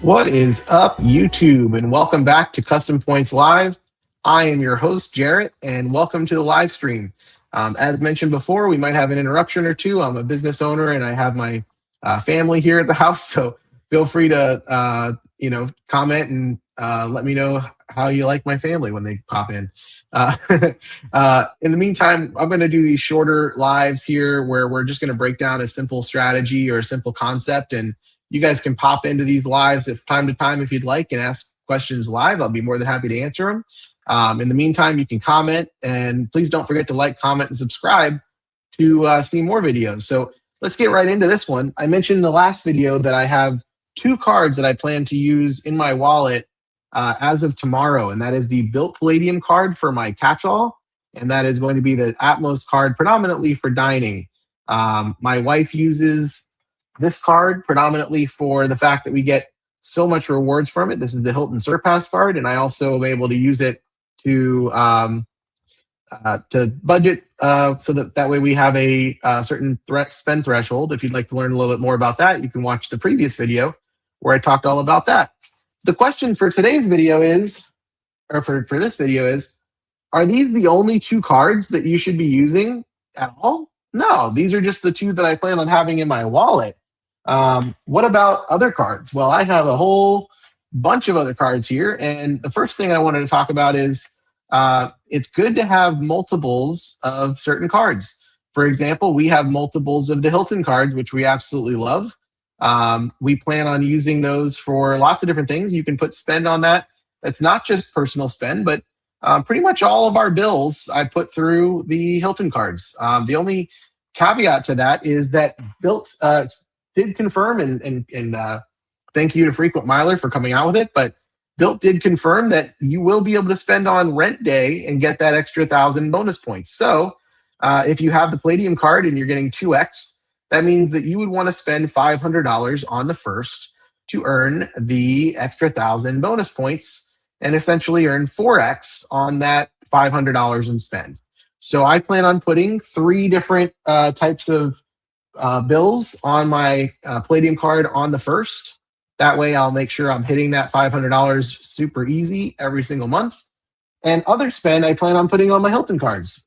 What is up, YouTube? And welcome back to Custom Points Live. I am your host, Jarrett, and welcome to the live stream. As mentioned before, we might have an interruption or two. I'm a business owner and I have my family here at the house, so feel free to comment and let me know how you like my family when they pop in. In the meantime, I'm going to do these shorter lives here where we're just going to break down a simple strategy or a simple concept, and you guys can pop into these lives if time to time if you'd like and ask questions live. I'll be more than happy to answer them. In the meantime, you can comment, and please don't forget to like, comment, and subscribe to see more videos. So let's get right into this one. I mentioned in the last video that I have two cards that I plan to use in my wallet as of tomorrow, and that is the Bilt Palladium card for my catch-all, and that is going to be the Atmos card predominantly for dining. My wife uses this card predominantly for the fact that we get so much rewards from it. This is the Hilton Surpass card, and I also am able to use it to budget so that way we have a certain spend threshold. If you'd like to learn a little bit more about that, you can watch the previous video where I talked all about that. The question for today's video is, or for this video is, are these the only two cards that you should be using at all? No, these are just the two that I plan on having in my wallet. What about other cards? Well, I have a whole bunch of other cards here. And the first thing I wanted to talk about is it's good to have multiples of certain cards. For example, we have multiples of the Hilton cards, which we absolutely love. We plan on using those for lots of different things. You can put spend on that. That's not just personal spend, but pretty much all of our bills I put through the Hilton cards. The only caveat to that is that Bilt did confirm, and thank you to Frequent Miler for coming out with it, but Bilt did confirm that you will be able to spend on rent day and get that extra 1,000 bonus points. So if you have the Palladium card and you're getting 2x, that means that you would want to spend $500 on the first to earn the extra 1,000 bonus points and essentially earn 4x on that $500 in spend. So I plan on putting 3 different types of bills on my Palladium card on the first. That way I'll make sure I'm hitting that $500 super easy every single month. And other spend I plan on putting on my Hilton cards.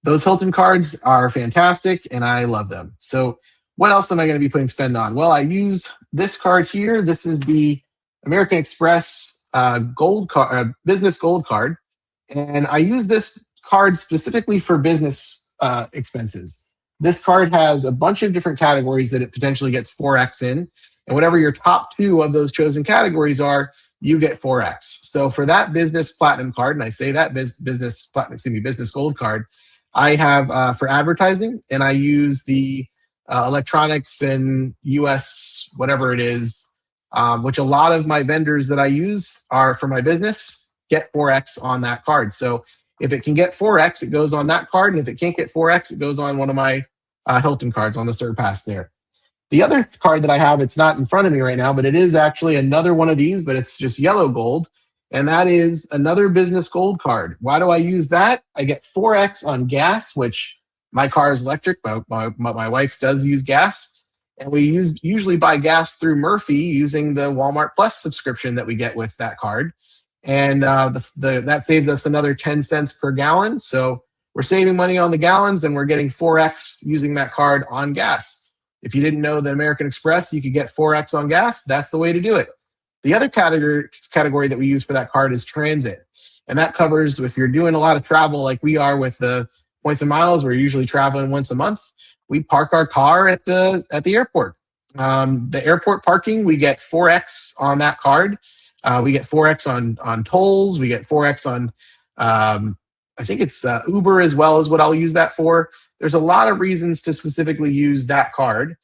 Those Hilton cards are fantastic and I love them. So what else am I going to be putting spend on? Well, I use this card here. This is the American Express gold card, business gold card. And I use this card specifically for business expenses. This card has a bunch of different categories that it potentially gets 4x in. And whatever your top 2 of those chosen categories are, you get 4x. So for that business platinum card, and I say that business gold card, I have for advertising, and I use the electronics and US, whatever it is, which a lot of my vendors that I use are for my business, get 4x on that card. So if it can get 4x, it goes on that card. And if it can't get 4x, it goes on one of my Hilton cards on the Surpass there. The other card that I have, it's not in front of me right now, but it is actually another one of these, but it's just yellow gold. And that is another business gold card. Why do I use that? I get 4x on gas, which my car is electric, but my wife's does use gas. And we usually buy gas through Murphy using the Walmart Plus subscription that we get with that card. And that saves us another 10 cents per gallon. So we're saving money on the gallons and we're getting 4x using that card on gas. If you didn't know that American Express, you could get 4x on gas, that's the way to do it. The other category that we use for that card is transit. And that covers if you're doing a lot of travel like we are with the points and miles, we're usually traveling once a month. We park our car at the airport. The airport parking, we get 4x on that card. We get 4x on tolls. We get 4x on, I think it's Uber as well as what I'll use that for. There's a lot of reasons to specifically use that card.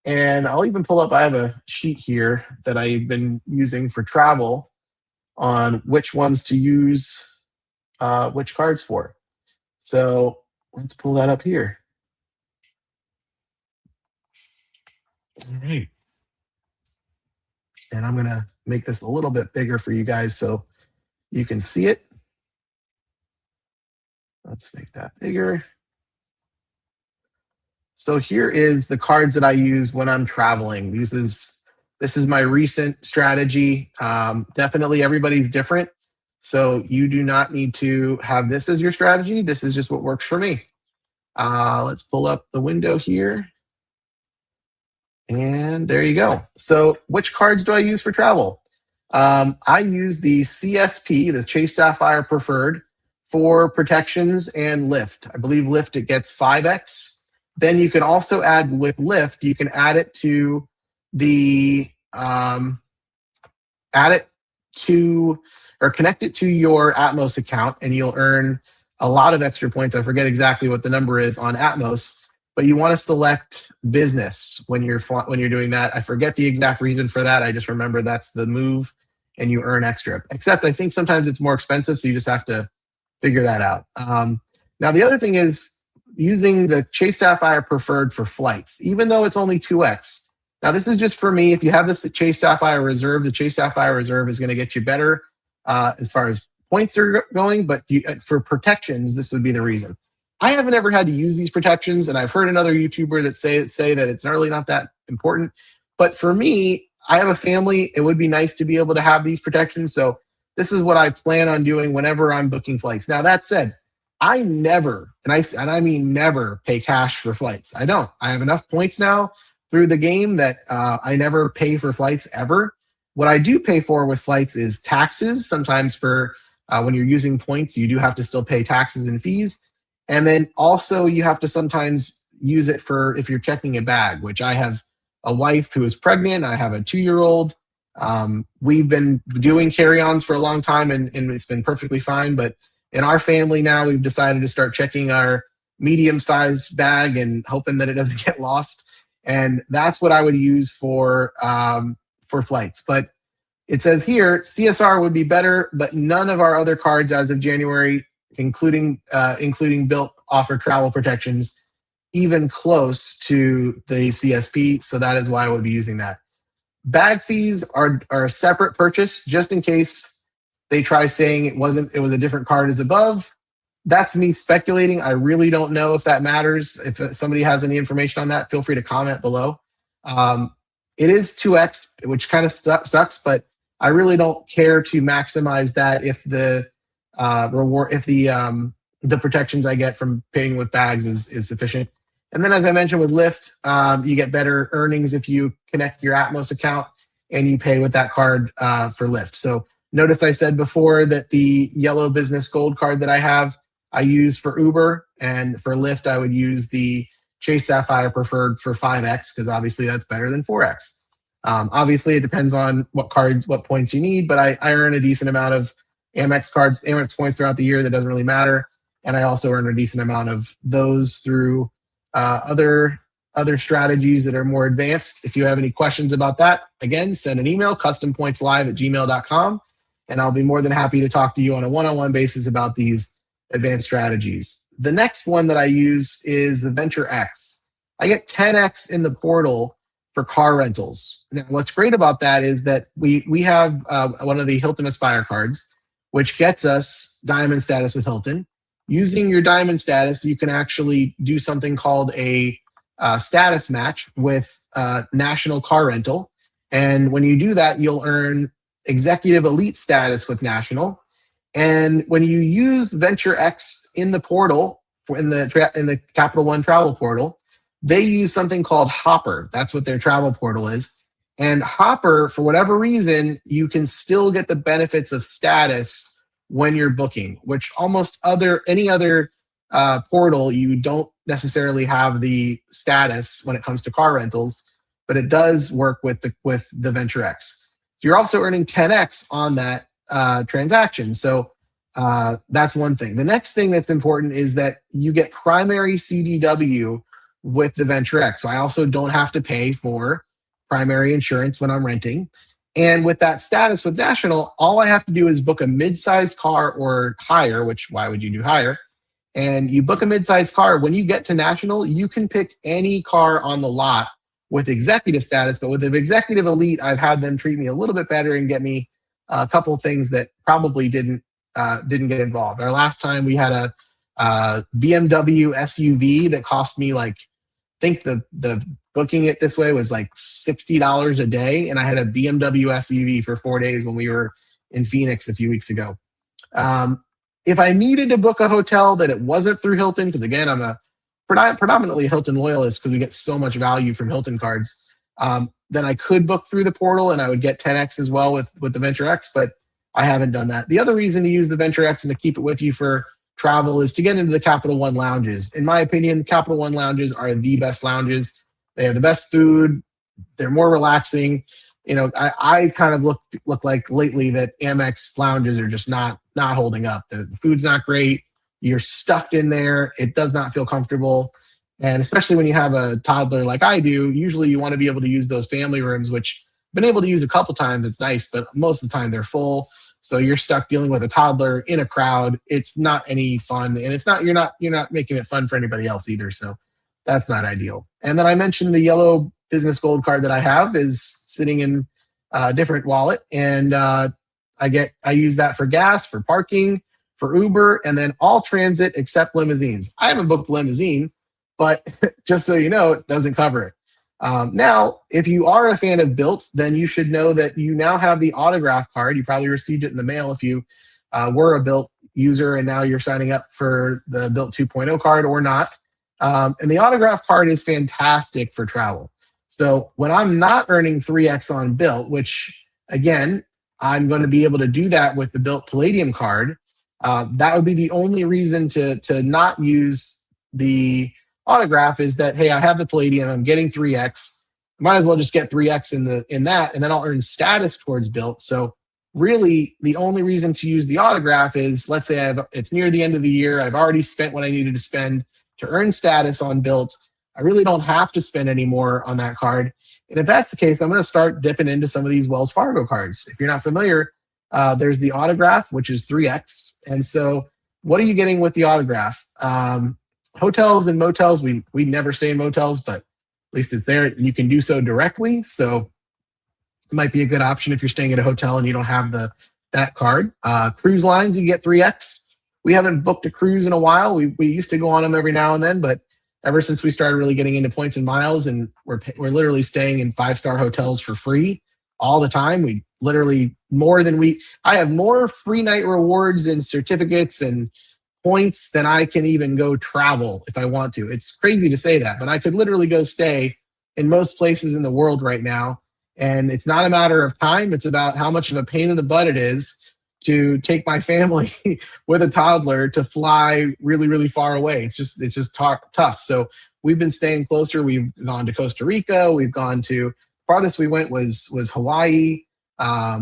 And I'll even pull up, I have a sheet here that I've been using for travel on which ones to use which cards for. So let's pull that up here. All right. And I'm going to make this a little bit bigger for you guys so you can see it. Let's make that bigger. So here is the cards that I use when I'm traveling. This is This is my recent strategy. Definitely everybody's different. So you do not need to have this as your strategy. This is just what works for me. Let's pull up the window here. And there you go. So which cards do I use for travel? I use the CSP, the Chase Sapphire Preferred, for protections and lift. I believe lift, it gets 5x. Then you can also add with lift, you can add it to the, add it to, or connect it to your Atmos account, and you'll earn a lot of extra points. I forget exactly what the number is on Atmos, but you want to select business when you're doing that. I forget the exact reason for that. I just remember that's the move, and you earn extra. Except I think sometimes it's more expensive, so you just have to figure that out. Now the other thing is using the Chase Sapphire Preferred for flights, even though it's only 2x. Now this is just for me. If you have this Chase Sapphire Reserve, the Chase Sapphire Reserve is going to get you better as far as points are going, but for protections, this would be the reason. I haven't ever had to use these protections, and I've heard another YouTuber that say that it's really not that important. But for me, I have a family. It would be nice to be able to have these protections. So this is what I plan on doing whenever I'm booking flights. Now that said, I never, and I mean never, pay cash for flights. I don't. I have enough points now through the game that I never pay for flights ever. What I do pay for with flights is taxes. Sometimes for when you're using points, you do have to still pay taxes and fees. And then also you have to sometimes use it for if you're checking a bag, which I have a wife who is pregnant. I have a 2-year-old. We've been doing carry-ons for a long time, and it's been perfectly fine. But in our family now, we've decided to start checking our medium-sized bag and hoping that it doesn't get lost. And that's what I would use for flights. But it says here, CSR would be better, but none of our other cards as of January, including Bilt, offer travel protections even close to the CSP. So that is why I would be using that. Bag fees are a separate purchase, just in case they try saying it was a different card as above. That's me speculating. I really don't know if that matters. If somebody has any information on that, feel free to comment below. It is 2x, which kind of sucks, but I really don't care to maximize that if the the protections I get from paying with bags is sufficient. And then, as I mentioned with Lyft, you get better earnings if you connect your Atmos account and you pay with that card for Lyft. So notice I said before that the yellow business gold card that I have, I use for Uber, and for Lyft, I would use the Chase Sapphire Preferred for 5x, because obviously that's better than 4x. Obviously, it depends on what points you need, but I earn a decent amount of Amex points throughout the year. That doesn't really matter. And I also earn a decent amount of those through other strategies that are more advanced. If you have any questions about that, again, send an email, custompointslive@gmail.com, and I'll be more than happy to talk to you on a one-on-one basis about these advanced strategies. The next one that I use is the Venture X. I get 10x in the portal for car rentals. Now, what's great about that is that we have one of the Hilton Aspire cards, which gets us diamond status with Hilton. Using your diamond status, you can actually do something called a status match with National Car Rental. And when you do that, you'll earn Executive Elite status with National. And when you use Venture X in the portal, in the Capital One travel portal, they use something called Hopper. That's what their travel portal is. And Hopper, for whatever reason, you can still get the benefits of status when you're booking, which any other portal, you don't necessarily have the status when it comes to car rentals, but it does work with the Venture X. So you're also earning 10x on that transaction. So that's one thing. The next thing that's important is that you get primary CDW with the Venture X. So I also don't have to pay for primary insurance when I'm renting. And with that status with National, all I have to do is book a mid-sized car or higher, which why would you do higher? And you book a mid-sized car. When you get to National, you can pick any car on the lot with executive status. But with the Executive Elite, I've had them treat me a little bit better and get me a couple things that probably didn't get involved. Our last time we had a BMW SUV that cost me I think the booking it this way was like $60 a day, and I had a BMW SUV for 4 days when we were in Phoenix a few weeks ago. If I needed to book a hotel that it wasn't through Hilton, because again, I'm a predominantly Hilton loyalist because we get so much value from Hilton cards, then I could book through the portal and I would get 10x as well with the Venture X, but I haven't done that. The other reason to use the Venture X and to keep it with you for travel is to get into the Capital One lounges. In my opinion, Capital One lounges are the best lounges. They have the best food. They're more relaxing. I kind of look like lately that Amex lounges are just not holding up. The food's not great. You're stuffed in there. It does not feel comfortable. And especially when you have a toddler like I do, usually you want to be able to use those family rooms, which I've been able to use a couple times. It's nice, but most of the time they're full. So you're stuck dealing with a toddler in a crowd. It's not any fun, and you're not making it fun for anybody else either. So that's not ideal. And then I mentioned the yellow business gold card that I have is sitting in a different wallet, and I use that for gas, for parking, for Uber, and then all transit except limousines. I haven't booked a limousine, but just so you know, it doesn't cover it. Now, if you are a fan of Bilt, then you should know that you now have the autograph card. You probably received it in the mail if you were a Bilt user and now you're signing up for the Bilt 2.0 card or not. And the autograph card is fantastic for travel. So when I'm not earning 3x on Bilt, which again, I'm going to be able to do that with the Bilt Palladium card, that would be the only reason to not use the autograph is that, hey, I have the Palladium, I'm getting 3x. Might as well just get 3x in that, and then I'll earn status towards Bilt. So really, the only reason to use the autograph is, let's say it's near the end of the year, I've already spent what I needed to spend to earn status on Bilt. I really don't have to spend any more on that card. And if that's the case, I'm going to start dipping into some of these Wells Fargo cards. If you're not familiar, there's the autograph, which is 3x. And so what are you getting with the autograph? Hotels and motels, we never stay in motels, but at least it's there. You can do so directly. So it might be a good option if you're staying at a hotel and you don't have that card. Cruise lines, you get 3x. We haven't booked a cruise in a while. We used to go on them every now and then, but ever since we started really getting into points and miles, and we're literally staying in 5-star hotels for free all the time. We literally I have more free night rewards and certificates and points than I can even go travel if I want to. It's crazy to say that, but I could literally go stay in most places in the world right now. And it's not a matter of time. It's about how much of a pain in the butt it is to take my family with a toddler to fly really, really far away. It's just tough. So we've been staying closer. We've gone to Costa Rica. We've gone to, farthest we went was Hawaii.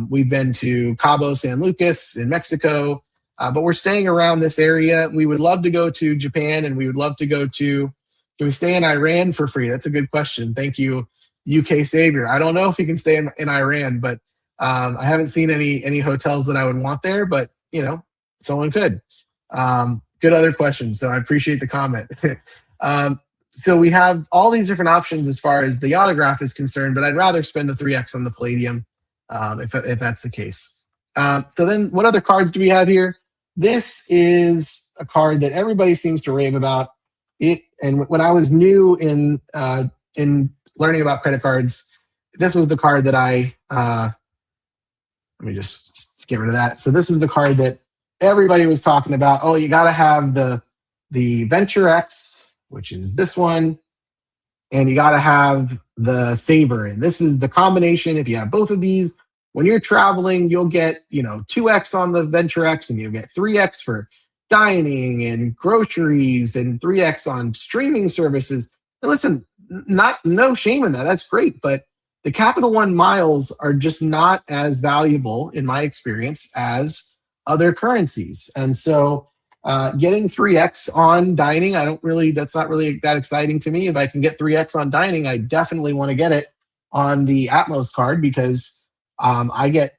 We've been to Cabo San Lucas in Mexico. But we're staying around this area. We would love to go to Japan, and we would love to go to, can we stay in Iran for free? That's a good question. Thank you, UK Savior. I don't know if you can stay in Iran, but I haven't seen any hotels that I would want there, but someone could. Good other questions. So I appreciate the comment. So we have all these different options as far as the autograph is concerned, but I'd rather spend the 3x on the Palladium if that's the case. So then what other cards do we have here? This is a card that everybody seems to rave about. And when I was new in learning about credit cards, this was the card that let me just get rid of that. So this is the card that everybody was talking about. Oh, you got to have the Venture X, which is this one, and you got to have the Saver. And this is the combination. If you have both of these, when you're traveling, you'll get 2x on the Venture X, and you'll get 3x for dining and groceries, and 3x on streaming services. And listen, no shame in that. That's great, but the Capital One miles are just not as valuable, in my experience, as other currencies. And so getting 3x on dining, that's not really that exciting to me. If I can get 3x on dining, I definitely want to get it on the Atmos card, because I get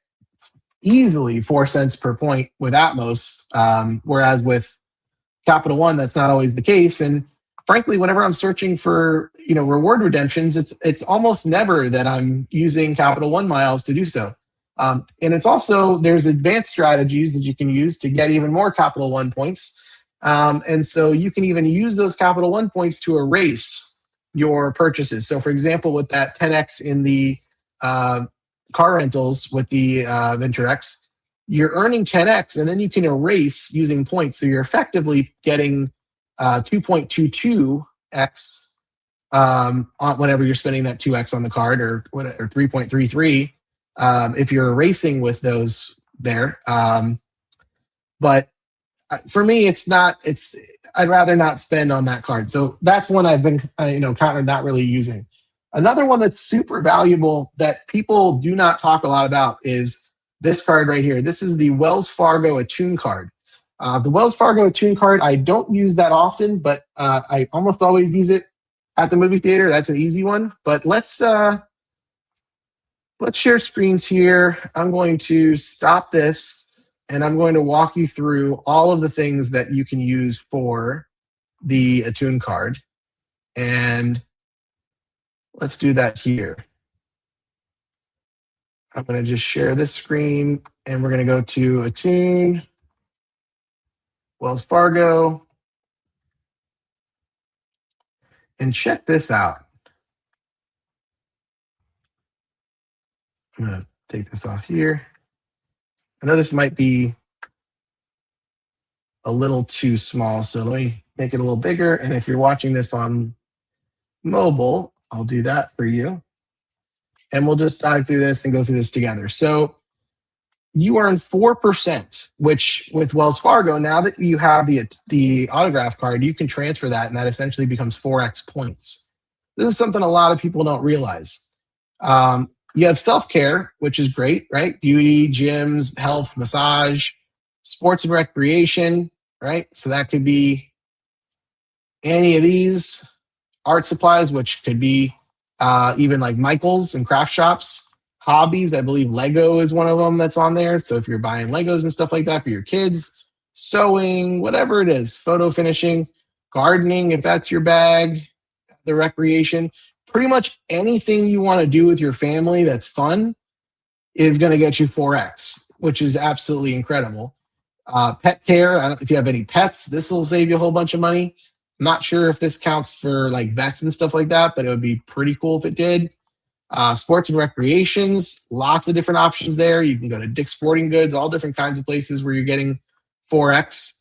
easily 4 cents per point with Atmos, whereas with Capital One, that's not always the case. And frankly, whenever I'm searching for reward redemptions, it's almost never that I'm using Capital One miles to do so. And it's also, there's advanced strategies that you can use to get even more Capital One points. And so you can even use those Capital One points to erase your purchases. So for example, with that 10x in the car rentals with the Venture X, you're earning 10x and then you can erase using points. So you're effectively getting 2.22x on whenever you're spending that 2x on the card, or 3.33 if you're erasing with those there. But for me, I'd rather not spend on that card. So that's one I've been kind of not really using. Another one that's super valuable that people do not talk a lot about is this card right here. This is the Wells Fargo Attune card. The Wells Fargo Attune card, I don't use that often, but I almost always use it at the movie theater. That's an easy one. But let's share screens here. I'm going to stop this, and I'm going to walk you through all of the things that you can use for the Attune card. And let's do that here. I'm going to just share this screen, and we're going to go to Attune, Wells Fargo, and check this out. I'm going to take this off here. I know this might be a little too small, so let me make it a little bigger. And if you're watching this on mobile, I'll do that for you. And we'll just dive through this and go through this together. So you earn 4%, which with Wells Fargo, now that you have the autograph card, you can transfer that, and that essentially becomes 4x points. This is something a lot of people don't realize. You have self-care, which is great, right? Beauty, gyms, health, massage, sports and recreation, right? So that could be any of these. Art supplies, which could be even like Michael's and craft shops. Hobbies, I believe Lego is one of them that's on there. So if you're buying Legos and stuff like that for your kids, sewing, whatever it is, photo finishing, gardening, if that's your bag, the recreation, pretty much anything you want to do with your family that's fun is going to get you 4x, which is absolutely incredible. Pet care, if you have any pets, this will save you a whole bunch of money. I'm not sure if this counts for like vets and stuff like that, but it would be pretty cool if it did. Sports and recreations, lots of different options there. You can go to Dick's Sporting Goods, all different kinds of places where you're getting 4x.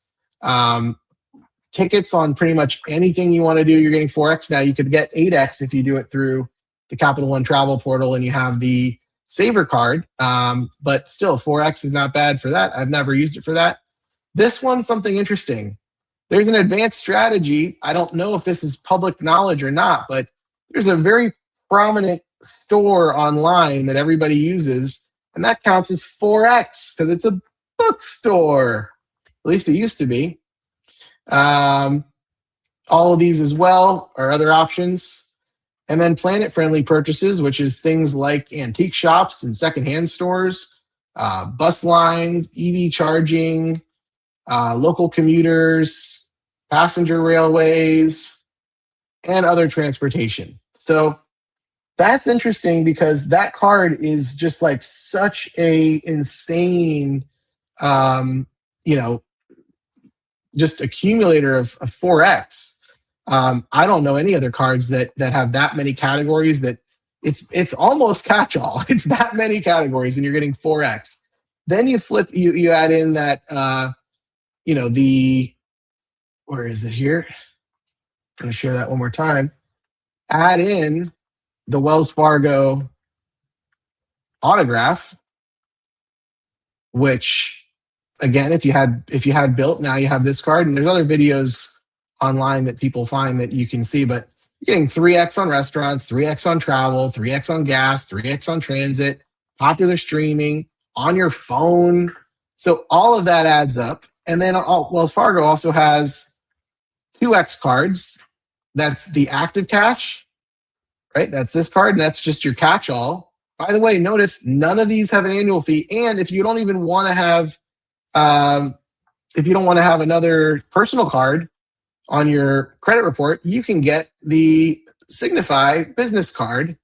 Tickets on pretty much anything you want to do, you're getting 4x. Now you could get 8x if you do it through the Capital One travel portal and you have the Saver card. But still, 4x is not bad for that. I've never used it for that. This one's something interesting. There's an advanced strategy. I don't know if this is public knowledge or not, but there's a very prominent store online that everybody uses, and that counts as 4x because it's a bookstore. At least it used to be. All of these as well are other options. And then planet-friendly purchases, which is things like antique shops and secondhand stores, bus lines, EV charging, local commuters, passenger railways, and other transportation. So that's interesting because that card is just like such a insane, just accumulator of 4x. I don't know any other cards that have that many categories. That it's almost catch-all. It's that many categories, and you're getting 4x. Then you flip, you add in that, where is it here? I'm going to share that one more time. Add in the Wells Fargo autograph, which again, if you had Bilt, now you have this card, and there's other videos online that people find that you can see, but you're getting 3x on restaurants, 3x on travel, 3x on gas, 3x on transit, popular streaming, on your phone. So all of that adds up. And then Wells Fargo also has 2x cards. That's the active cash, right? That's this card, and that's just your catch-all. By the way, notice none of these have an annual fee. And if you don't even want to have, if you don't want to have another personal card on your credit report, you can get the Signify business card.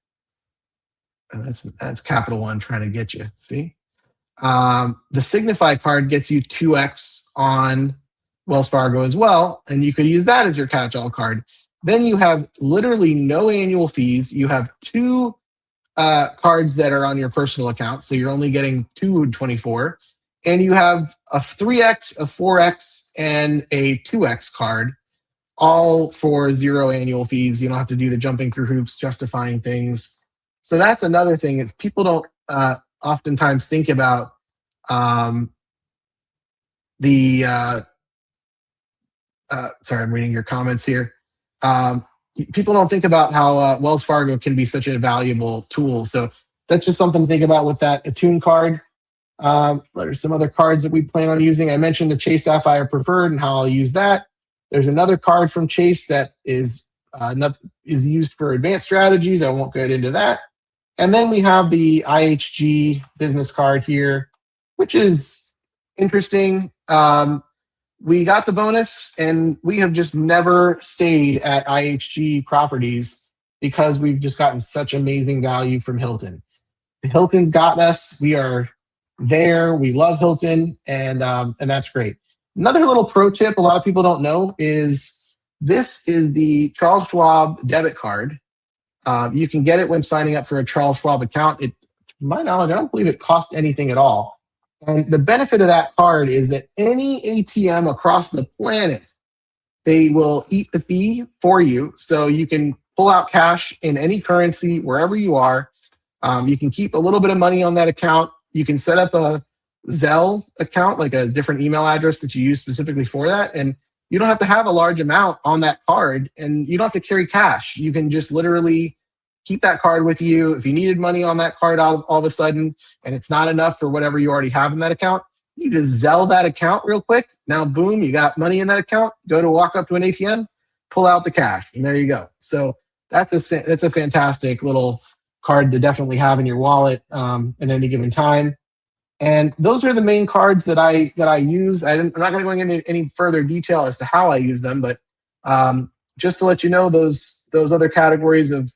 And that's Capital One trying to get you. See, the Signify card gets you 2x on Wells Fargo as well, and you could use that as your catch-all card. Then you have literally no annual fees. You have 2 cards that are on your personal account, so you're only getting 224. And you have a 3x, a 4x, and a 2x card, all for 0 annual fees. You don't have to do the jumping through hoops, justifying things. So that's another thing is people don't oftentimes think about the sorry, I'm reading your comments here. People don't think about how Wells Fargo can be such a valuable tool. So that's just something to think about with that Attune card. What are some other cards that we plan on using? I mentioned the Chase Sapphire Preferred and how I'll use that. There's another card from Chase that is used for advanced strategies. I won't get into that. And then we have the IHG business card here, which is interesting. We got the bonus, and we have just never stayed at IHG properties because we've just gotten such amazing value from Hilton. Hilton's got us. We are there. We love Hilton, and that's great. Another little pro tip a lot of people don't know is this is the Charles Schwab debit card. You can get it when signing up for a Charles Schwab account. To my knowledge, I don't believe it costs anything at all. And the benefit of that card is that any ATM across the planet, they will eat the fee for you. So you can pull out cash in any currency wherever you are. You can keep a little bit of money on that account. You can set up a Zelle account, like a different email address that you use specifically for that. And you don't have to have a large amount on that card, and you don't have to carry cash. You can just literally keep that card with you. If you needed money on that card all of a sudden, and it's not enough for whatever you already have in that account, you just Zelle that account real quick. Now, boom, you got money in that account. Go to walk up to an ATM, pull out the cash, and there you go. So that's a fantastic little card to definitely have in your wallet at any given time. And those are the main cards that I use. I'm not going to go into any further detail as to how I use them, but just to let you know, those other categories of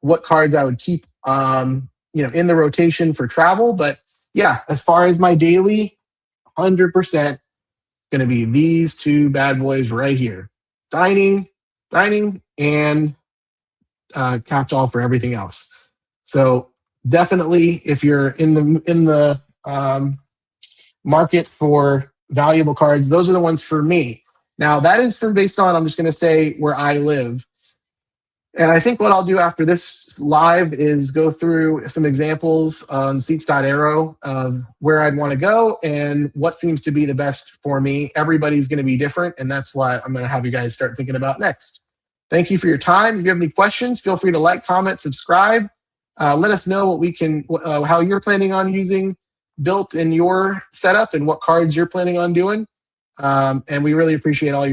what cards I would keep in the rotation for travel. But yeah, as far as my daily, 100% going to be these 2 bad boys right here: dining, and catch all for everything else. So definitely, if you're in the market for valuable cards, those are the ones for me. Now that is based on, I'm just going to say where I live. And I think what I'll do after this live is go through some examples on Seats.Aero of where I'd want to go and what seems to be the best for me. Everybody's going to be different, and that's why I'm going to have you guys start thinking about next. Thank you for your time. If you have any questions, feel free to like, comment, subscribe. Let us know how you're planning on using Bilt in your setup and what cards you're planning on doing. And we really appreciate all your